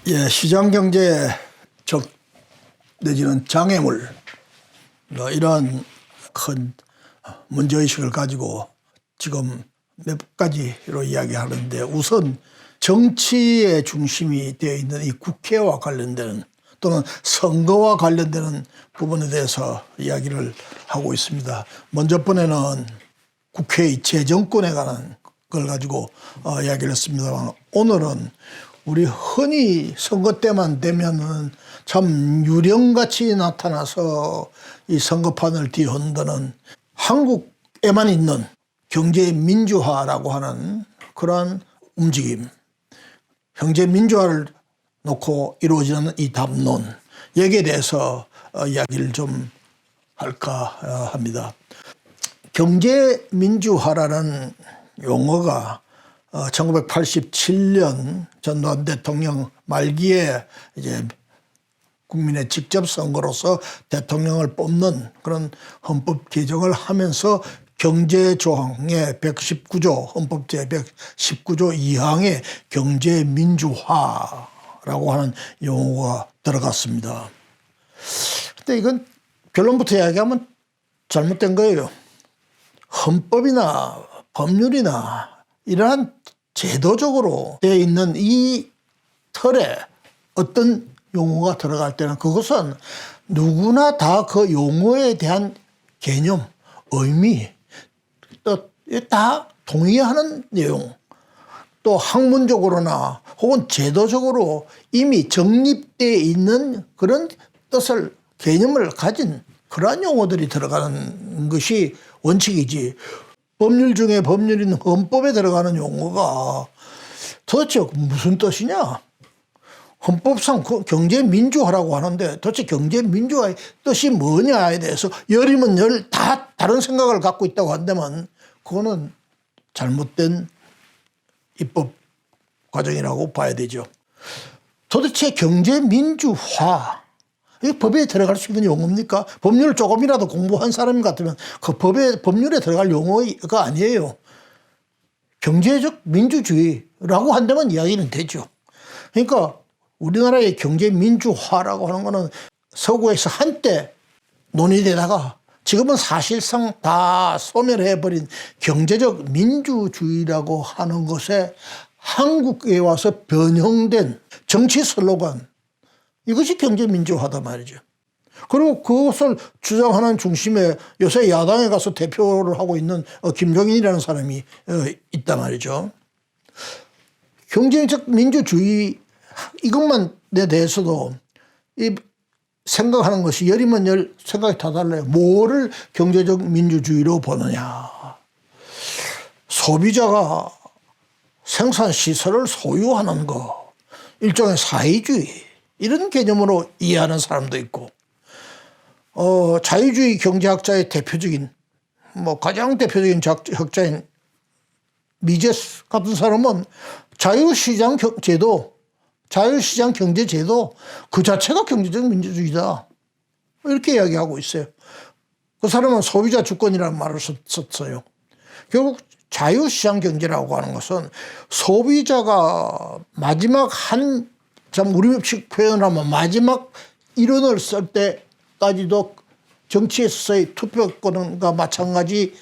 예, 시장경제적 내지는 장애물 이러한 큰 문제의식을 가지고 지금 몇 가지로 이야기하는데, 우선 정치의 중심이 되어 있는 이 국회와 관련되는 또는 선거와 관련되는 부분에 대해서 이야기를 하고 있습니다. 먼저 번에는 국회의 재정권에 관한 걸 가지고 이야기를 했습니다만, 오늘은 우리 흔히 선거 때만 되면은 참 유령같이 나타나서 이 선거판을 뒤흔드는 한국에만 있는 경제 민주화라고 하는 그러한 움직임, 경제 민주화를 놓고 이루어지는 이 담론, 여기에 대해서 이야기를 좀 할까 합니다. 경제 민주화라는 용어가 1987년 전두환 대통령 말기에 이제 국민의 직접 선거로서 대통령을 뽑는 그런 헌법 개정을 하면서 경제조항의 119조, 헌법제 119조 2항에 경제민주화라고 하는 용어가 들어갔습니다. 근데 이건 결론부터 이야기하면 잘못된 거예요. 헌법이나 법률이나 이러한 제도적으로 되어 있는 이 틀에 어떤 용어가 들어갈 때는 그것은 누구나 다 그 용어에 대한 개념, 의미, 또 다 동의하는 내용, 또 학문적으로나 혹은 제도적으로 이미 정립되어 있는 그런 뜻을, 개념을 가진 그러한 용어들이 들어가는 것이 원칙이지, 법률 중에 법률인 헌법에 들어가는 용어가 도대체 무슨 뜻이냐? 헌법상 경제민주화라고 하는데 도대체 경제민주화의 뜻이 뭐냐에 대해서 열이면 열 다 다른 생각을 갖고 있다고 한다면 그거는 잘못된 입법 과정이라고 봐야 되죠. 도대체 경제민주화, 이게 법에 들어갈 수 있는 용어입니까? 법률을 조금이라도 공부한 사람 같으면 그 법률에 들어갈 용어가 아니에요. 경제적 민주주의라고 한다면 이야기는 되죠. 그러니까 우리나라의 경제민주화라고 하는 거는 서구에서 한때 논의되다가 지금은 사실상 다 소멸해버린 경제적 민주주의라고 하는 것에 한국에 와서 변형된 정치 슬로건, 이것이 경제민주화다 말이죠. 그리고 그것을 주장하는 중심에 요새 야당에 가서 대표를 하고 있는 김종인이라는 사람이 있단 말이죠. 경제적 민주주의 이것만 에 대해서도 이 생각하는 것이 열이면 열 생각이 다 달라요. 뭐를 경제적 민주주의로 보느냐. 소비자가 생산시설을 소유하는 거, 일종의 사회주의, 이런 개념으로 이해하는 사람도 있고, 자유주의 경제학자의 대표적인, 가장 대표적인 학자인 미제스 같은 사람은 자유시장 제도, 자유시장 경제제도 그 자체가 경제적 민주주의다, 이렇게 이야기하고 있어요. 그 사람은 소비자 주권이라는 말을 썼어요. 결국 자유시장 경제라고 하는 것은 소비자가 마지막 우리식 표현하면 마지막 일원을 쓸 때까지도 정치에서의 투표권과 마찬가지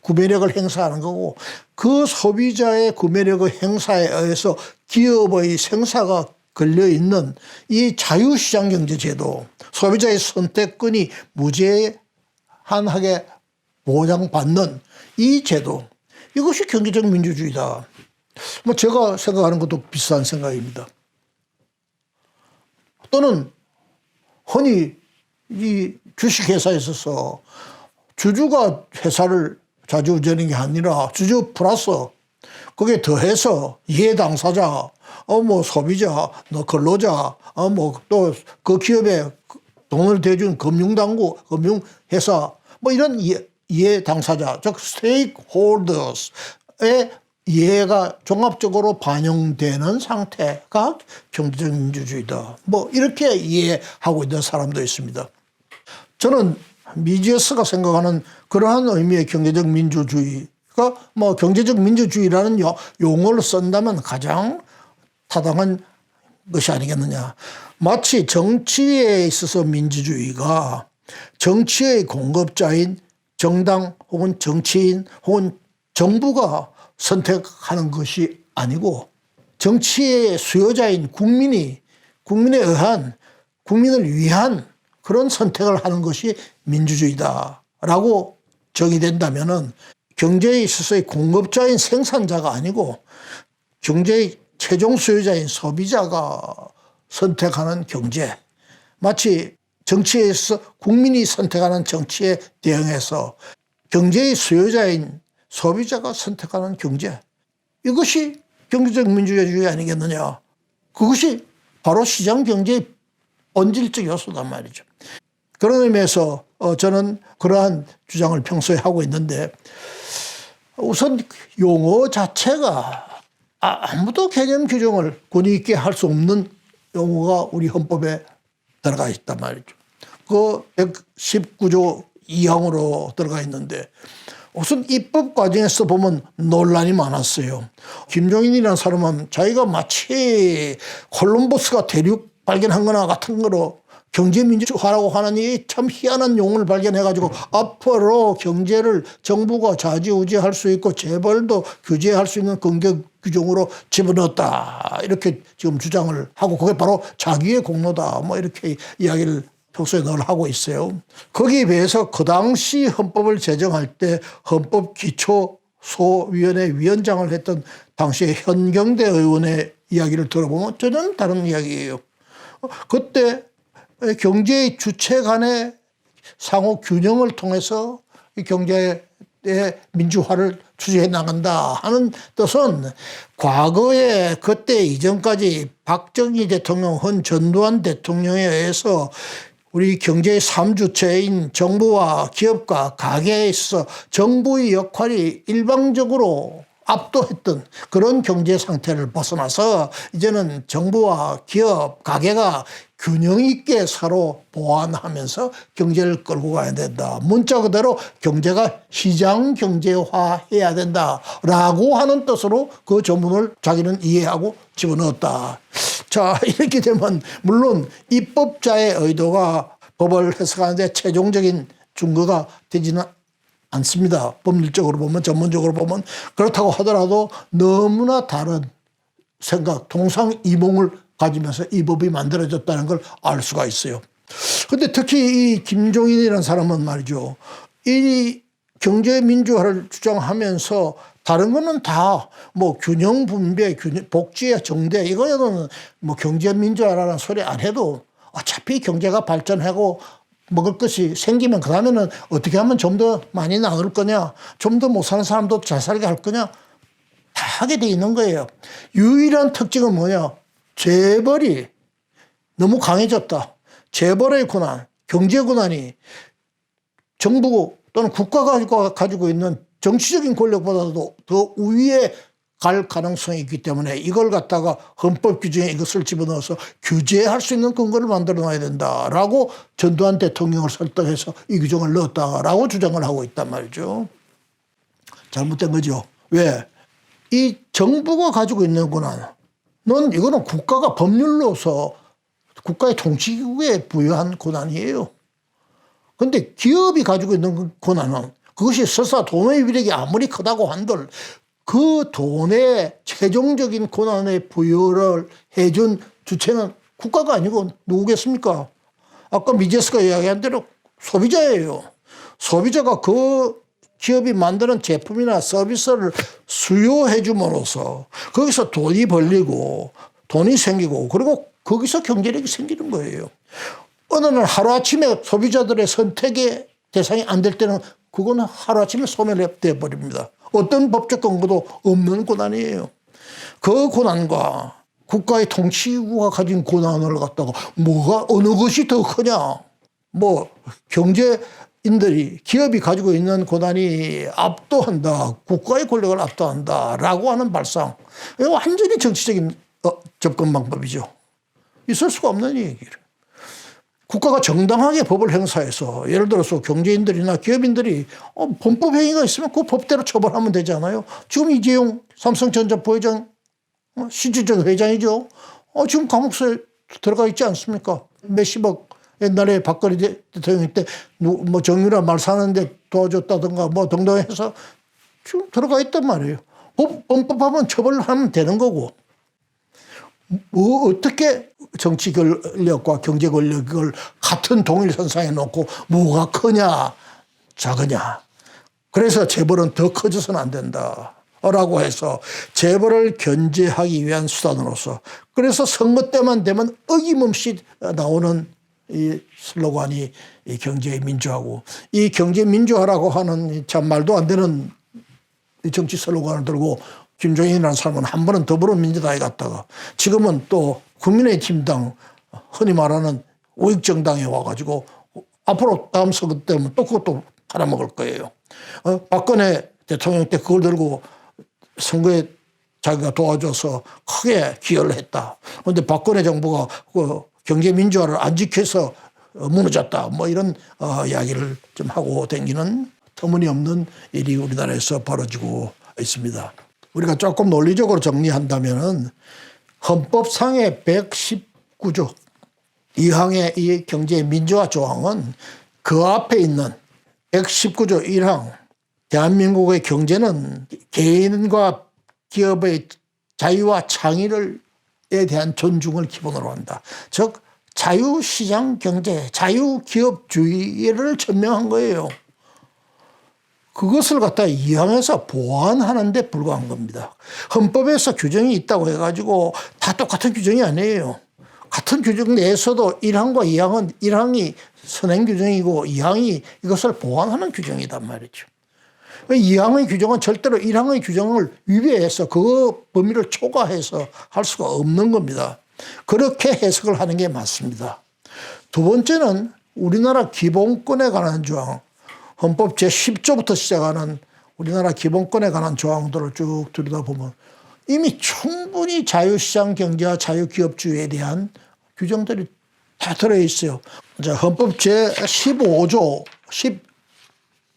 구매력을 행사하는 거고, 그 소비자의 구매력의 행사에 의해서 기업의 생사가 걸려있는 이 자유시장 경제제도, 소비자의 선택권이 무제한하게 보장받는 이 제도, 이것이 경제적 민주주의다. 제가 생각하는 것도 비슷한 생각입니다. 또는 흔히 이 주식회사에 있어서 주주가 회사를 좌지우지하는 게 아니라 주주 플러스 거기에 더해서 이해 당사자, 소비자, 근로자, 또 그 기업에 돈을 대준 금융당국, 금융회사, 이런 이해 당사자, 즉 스테이크홀더스의 이해가 종합적으로 반영되는 상태가 경제적 민주주의다. 이렇게 이해하고 있는 사람도 있습니다. 저는 미제스가 생각하는 그러한 의미의 경제적 민주주의가 경제적 민주주의라는 용어를 쓴다면 가장 타당한 것이 아니겠느냐. 마치 정치에 있어서 민주주의가 정치의 공급자인 정당 혹은 정치인 혹은 정부가 선택하는 것이 아니고 정치의 수요자인 국민에 의한 국민을 위한 그런 선택을 하는 것이 민주주의다라고 정의된다면은 경제에 있어서의 공급자인 생산자가 아니고 경제의 최종 수요자인 소비자가 선택하는 경제, 마치 정치에 있어서 국민이 선택하는 정치에 대응해서 경제의 수요자인 소비자가 선택하는 경제, 이것이 경제적 민주주의 아니겠느냐. 그것이 바로 시장 경제의 본질적 요소단 말이죠. 그런 의미에서 저는 그러한 주장을 평소에 하고 있는데, 우선 용어 자체가 아무도 개념 규정을 권위 있게 할 수 없는 용어가 우리 헌법에 들어가 있단 말이죠. 그 119조 2항으로 들어가 있는데 우선 입법 과정에서 보면 논란이 많았어요. 김종인이라는 사람은 자기가 마치 콜럼버스가 대륙 발견한 거나 같은 거로 경제민주화라고 하는 이 참 희한한 용어를 발견해가지고 앞으로 경제를 정부가 좌지우지할 수 있고 재벌도 규제할 수 있는 공격 규정으로 집어넣었다. 이렇게 지금 주장을 하고 그게 바로 자기의 공로다. 뭐 이렇게 이야기를 평소에 늘 하고 있어요. 거기에 비해서 그 당시 헌법을 제정할 때 헌법기초소위원회 위원장을 했던 당시의 현경대 의원의 이야기를 들어보면 전혀 다른 이야기예요. 그때 경제의 주체 간의 상호 균형을 통해서 이 경제의 민주화를 추진해 나간다 하는 뜻은 과거에 그때 이전까지 박정희 대통령 헌 전두환 대통령에 의해서 우리 경제의 3주체인 정부와 기업과 가계에 있어서 정부의 역할이 일방적으로 압도했던 그런 경제 상태를 벗어나서 이제는 정부와 기업, 가계가 균형 있게 서로 보완하면서 경제를 끌고 가야 된다. 문자 그대로 경제가 시장 경제화해야 된다라고 하는 뜻으로 그 전문을 자기는 이해하고 집어넣었다. 자, 이렇게 되면 물론 입법자의 의도가 법을 해석하는데 최종적인 증거가 되지는 않습니다. 법률적으로 보면, 전문적으로 보면. 그렇다고 하더라도 너무나 다른 생각, 동상이몽을 가지면서 이 법이 만들어졌다는 걸 알 수가 있어요. 그런데 특히 이 김종인이라는 사람은 말이죠. 이 경제 민주화를 주장하면서 다른 거는 다 뭐 균형 분배, 복지의 정대, 이거는 뭐 경제 민주화라는 소리 안 해도 어차피 경제가 발전하고 먹을 것이 생기면 그다음에는 어떻게 하면 좀 더 많이 나을 거냐, 좀 더 못 사는 사람도 잘 살게 할 거냐, 다 하게 돼 있는 거예요. 유일한 특징은 뭐냐? 재벌이 너무 강해졌다. 재벌의 권한, 경제 권한이 정부 또는 국가가 가지고 있는 정치적인 권력보다도 더 우위에 갈 가능성이 있기 때문에 이걸 갖다가 헌법 규정에 이것을 집어넣어서 규제할 수 있는 근거를 만들어 놔야 된다라고 전두환 대통령을 설득해서 이 규정을 넣었다라고 주장을 하고 있단 말이죠. 잘못된 거죠. 왜? 이 정부가 가지고 있는 권한, 이거는 국가가 법률로서 국가의 통치기구에 부여한 권한이에요. 그런데 기업이 가지고 있는 권한은 그것이 설사 돈의 위력이 아무리 크다고 한들 그 돈의 최종적인 권한의 부여를 해준 주체는 국가가 아니고 누구겠습니까? 아까 미제스가 이야기한 대로 소비자예요. 소비자가 그 기업이 만드는 제품이나 서비스를 수요해 줌으로써 거기서 돈이 벌리고 돈이 생기고 그리고 거기서 경제력이 생기는 거예요. 어느 날 하루아침에 소비자들의 선택의 대상이 안 될 때는 그거는 하루아침에 소멸돼 버립니다. 어떤 법적 근거도 없는 권한이에요. 그 권한과 국가의 통치구가 가진 권한을 갖다가 어느 것이 더 크냐. 뭐 경제인들이 기업이 가지고 있는 권한이 압도한다. 국가의 권력을 압도한다라고 하는 발상. 이거 완전히 정치적인 접근 방법이죠. 있을 수가 없는 얘기를. 국가가 정당하게 법을 행사해서 예를 들어서 경제인들이나 기업인들이 범법 행위가 있으면 그 법대로 처벌하면 되잖아요. 지금 이재용 삼성전자 부회장 실질적 회장이죠. 지금 감옥소에 들어가 있지 않습니까? 몇십억 옛날에 박근혜 대통령 때 뭐 정유라 말 사는데 도와줬다든가 뭐 등등 해서 지금 들어가 있단 말이에요. 범법하면 처벌하면 되는 거고. 뭐 어떻게 정치 권력과 경제 권력을 같은 동일선상에 놓고 뭐가 크냐 작으냐. 그래서 재벌은 더 커져서는 안 된다. 라고 해서 재벌을 견제하기 위한 수단으로서 그래서 선거 때만 되면 어김없이 나오는 이 슬로건이 이 경제 민주화고 이 경제 민주화라고 하는 참 말도 안 되는 이 정치 슬로건을 들고 김종인이라는 사람은 한 번은 더불어민주당에 갔다가 지금은 또 국민의힘당 흔히 말하는 우익정당에 와가지고 앞으로 다음 선거 때면 또 그것도 팔아먹을 거예요. 박근혜 대통령 때 그걸 들고 선거에 자기가 도와줘서 크게 기여를 했다. 그런데 박근혜 정부가 그 경제 민주화를 안 지켜서 무너졌다. 뭐 이런 이야기를 좀 하고 다니는 터무니없는 일이 우리나라에서 벌어지고 있습니다. 우리가 조금 논리적으로 정리한다면은 헌법상의 119조 2항의 이 경제 민주화 조항은 그 앞에 있는 119조 1항 대한민국의 경제는 개인과 기업의 자유와 창의에 대한 존중을 기본으로 한다. 즉 자유시장 경제, 자유기업주의를 천명한 거예요. 그것을 갖다 이항해서 보완하는 데 불과한 겁니다. 헌법에서 규정이 있다고 해가지고 다 똑같은 규정이 아니에요. 같은 규정 내에서도 1항과 2항은 1항이 선행 규정이고 2항이 이것을 보완하는 규정이단 말이죠. 2항의 규정은 절대로 1항의 규정을 위배해서 그 범위를 초과해서 할 수가 없는 겁니다. 그렇게 해석을 하는 게 맞습니다. 두 번째는 우리나라 기본권에 관한 조항, 헌법 제10조부터 시작하는 우리나라 기본권에 관한 조항들을 쭉 들여다보면 이미 충분히 자유시장 경제와 자유기업주의에 대한 규정들이 다 들어있어요. 헌법 제15조,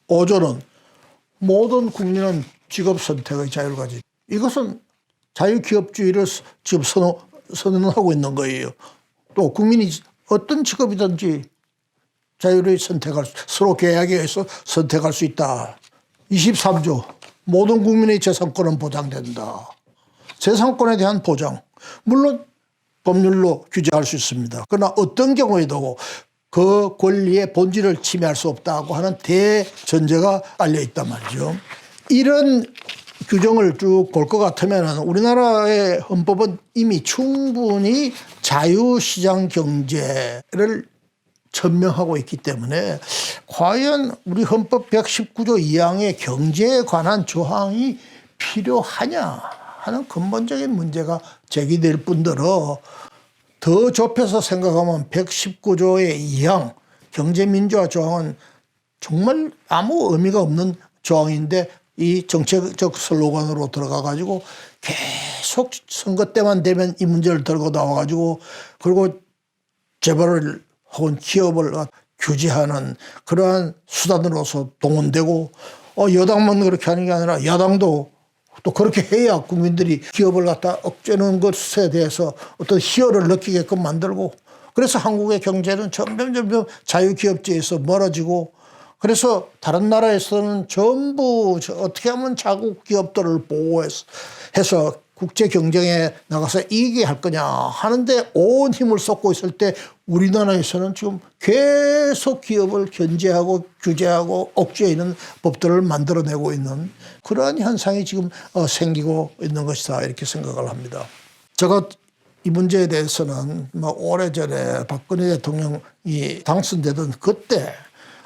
15조는 모든 국민은 직업 선택의 자유를 가지고 이것은 자유기업주의를 지금 선언하고 있는 거예요. 또 국민이 어떤 직업이든지 자유를 서로 계약에 의해서 선택할 수 있다. 23조 모든 국민의 재산권은 보장된다. 재산권에 대한 보장 물론 법률로 규제할 수 있습니다. 그러나 어떤 경우에도 그 권리의 본질을 침해할 수 없다고 하는 대전제가 깔려 있단 말이죠. 이런 규정을 쭉 볼 것 같으면 우리나라의 헌법은 이미 충분히 자유시장 경제를 천명하고 있기 때문에 과연 우리 헌법 119조 2항의 경제에 관한 조항이 필요하냐 하는 근본적인 문제가 제기될 뿐더러 더 좁혀서 생각하면 119조의 2항 경제민주화 조항은 정말 아무 의미가 없는 조항인데 이 정책적 슬로건으로 들어가 가지고 계속 선거 때만 되면 이 문제를 들고 나와 가지고 그리고 재벌을 혹은 기업을 규제하는 그러한 수단으로서 동원되고 여당만 그렇게 하는 게 아니라 야당도 또 그렇게 해야 국민들이 기업을 갖다 억제하는 것에 대해서 어떤 희열을 느끼게끔 만들고 그래서 한국의 경제는 점점 자유기업주의에서 멀어지고 그래서 다른 나라에서는 전부 어떻게 하면 자국 기업들을 보호해서 국제 경쟁에 나가서 이기게 할 거냐 하는데 온 힘을 쏟고 있을 때 우리나라에서는 지금 계속 기업을 견제하고 규제하고 억제하는 법들을 만들어내고 있는 그러한 현상이 지금 생기고 있는 것이다 이렇게 생각을 합니다. 제가 이 문제에 대해서는 오래전에 박근혜 대통령이 당선되던 그때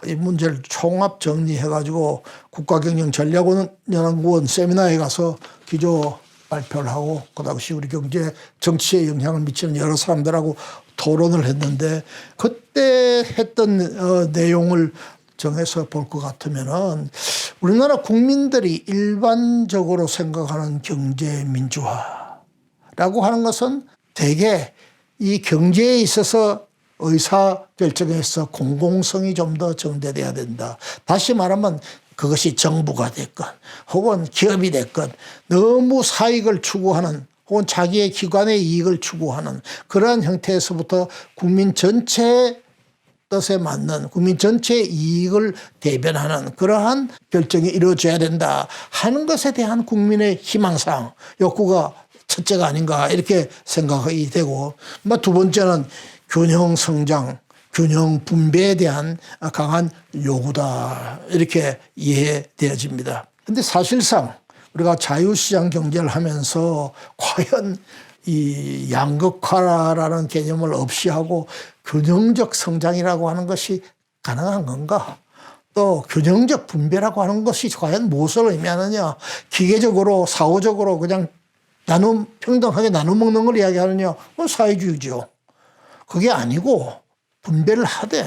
이 문제를 총합 정리해가지고 국가경영전략연구원 세미나에 가서 기조 발표를 하고 그 당시 우리 경제 정치에 영향을 미치는 여러 사람들하고 토론을 했는데 그때 했던 내용을 정해서 볼 것 같으면은 우리나라 국민들이 일반적으로 생각하는 경제 민주화라고 하는 것은 대개 이 경제에 있어서 의사결정에서 공공성이 좀 더 정대돼야 된다. 다시 말하면 그것이 정부가 됐건 혹은 기업이 됐건 너무 사익을 추구하는 혹은 자기의 기관의 이익을 추구하는 그러한 형태에서부터 국민 전체의 뜻에 맞는 국민 전체의 이익을 대변하는 그러한 결정이 이루어져야 된다 하는 것에 대한 국민의 희망사항, 욕구가 첫째가 아닌가 이렇게 생각이 되고, 두 번째는 균형 성장, 균형 분배에 대한 강한 요구다 이렇게 이해되어집니다. 그런데 사실상 우리가 자유시장 경제를 하면서 과연 이 양극화라는 개념을 없이 하고 균형적 성장이라고 하는 것이 가능한 건가? 또 균형적 분배라고 하는 것이 과연 무엇을 의미하느냐? 기계적으로 사후적으로 그냥 평등하게 나눠 먹는 걸 이야기하느냐? 그건 사회주의죠. 그게 아니고 분배를 하되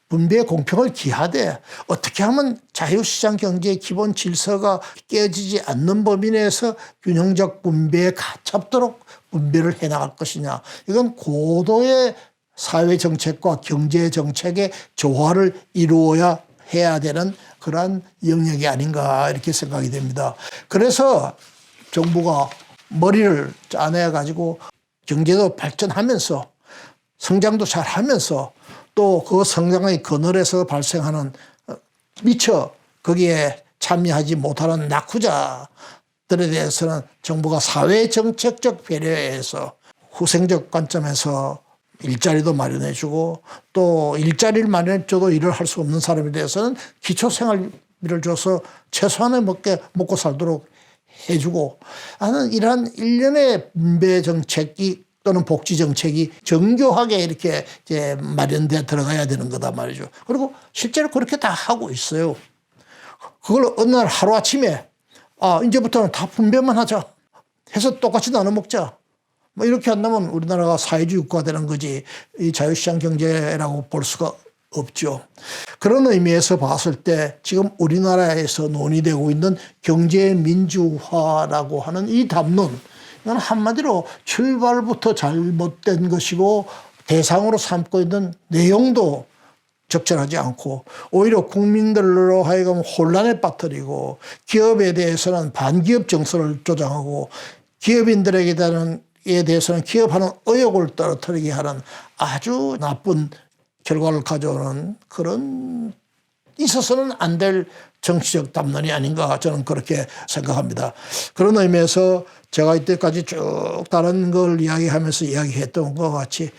분배의 공평을 기하되 어떻게 하면 자유시장 경제의 기본 질서가 깨지지 않는 범위 내에서 균형적 분배에 가깝도록 분배를 해나갈 것이냐. 이건 고도의 사회정책과 경제정책의 조화를 이루어야 해야 되는 그러한 영역이 아닌가 이렇게 생각이 됩니다. 그래서 정부가 머리를 짜내가지고 경제도 발전하면서 성장도 잘하면서 또 그 성장의 그늘에서 발생하는 미처 거기에 참여하지 못하는 낙후자들에 대해서는 정부가 사회정책적 배려에서 후생적 관점에서 일자리도 마련해 주고 또 일자리를 마련해 줘도 일을 할 수 없는 사람에 대해서는 기초생활비를 줘서 최소한의 먹고 살도록 해주고 하는 이러한 일련의 분배 정책이 또는 복지 정책이 정교하게 이렇게 이제 마련돼 들어가야 되는 거다 말이죠. 그리고 실제로 그렇게 다 하고 있어요. 그걸 어느 날 하루아침에 이제부터는 다 분배만 하자 해서 똑같이 나눠 먹자. 이렇게 한다면 우리나라가 사회주의 국가가 되는 거지 이 자유시장 경제라고 볼 수가 없죠. 그런 의미에서 봤을 때 지금 우리나라에서 논의되고 있는 경제민주화라고 하는 이 담론, 이건 한마디로 출발부터 잘못된 것이고 대상으로 삼고 있는 내용도 적절하지 않고 오히려 국민들로 하여금 혼란에 빠뜨리고 기업에 대해서는 반기업 정서를 조장하고 기업인들에게 대해서는 기업하는 의욕을 떨어뜨리게 하는 아주 나쁜 결과를 가져오는 그런 있어서는 안 될 정치적 담론이 아닌가 저는 그렇게 생각합니다. 그런 의미에서 제가 이때까지 쭉 다른 걸 이야기하면서 이야기했던 것과 같이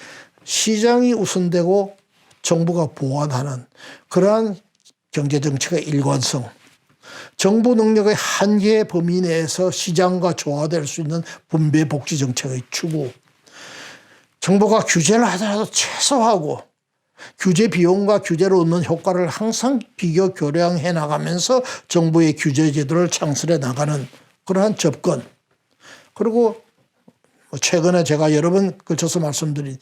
시장이 우선되고 정부가 보완하는 그러한 경제정책의 일관성, 정부 능력의 한계의 범위 내에서 시장과 조화될 수 있는 분배 복지 정책의 추구, 정부가 규제를 하더라도 최소화하고 규제 비용과 규제로 얻는 효과를 항상 비교 교량해 나가면서 정부의 규제 제도를 창설해 나가는 그러한 접근, 그리고 최근에 제가 여러 번 걸쳐서 말씀드린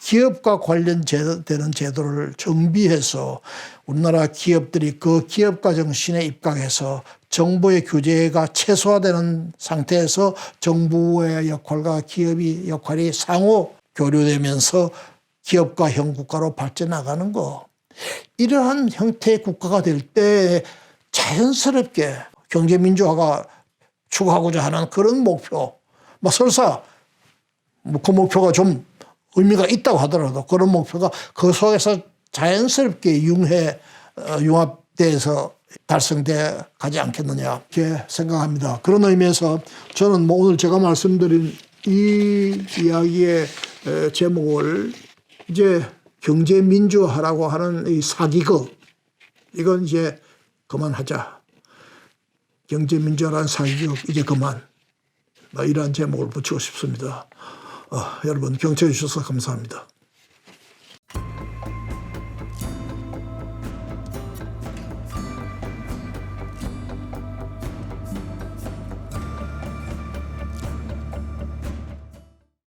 기업과 관련되는 제도를 정비해서 우리나라 기업들이 그 기업가 정신에 입각해서 정부의 규제가 최소화되는 상태에서 정부의 역할과 기업의 역할이 상호 교류되면서 기업과 형국가로 발전나가는 거, 이러한 형태의 국가가 될 때 자연스럽게 경제민주화가 추구하고자 하는 그런 목표, 설사 그 목표가 좀 의미가 있다고 하더라도 그런 목표가 그 속에서 자연스럽게 융합돼서 달성돼 가지 않겠느냐 이렇게 생각합니다. 그런 의미에서 저는 오늘 제가 말씀드린 이 이야기의 제목을 이제 경제민주화라고 하는 이 사기극, 이건 이제 그만하자. 경제민주화라는 사기극 이제 그만. 이러한 제목을 붙이고 싶습니다. 여러분 경청해 주셔서 감사합니다.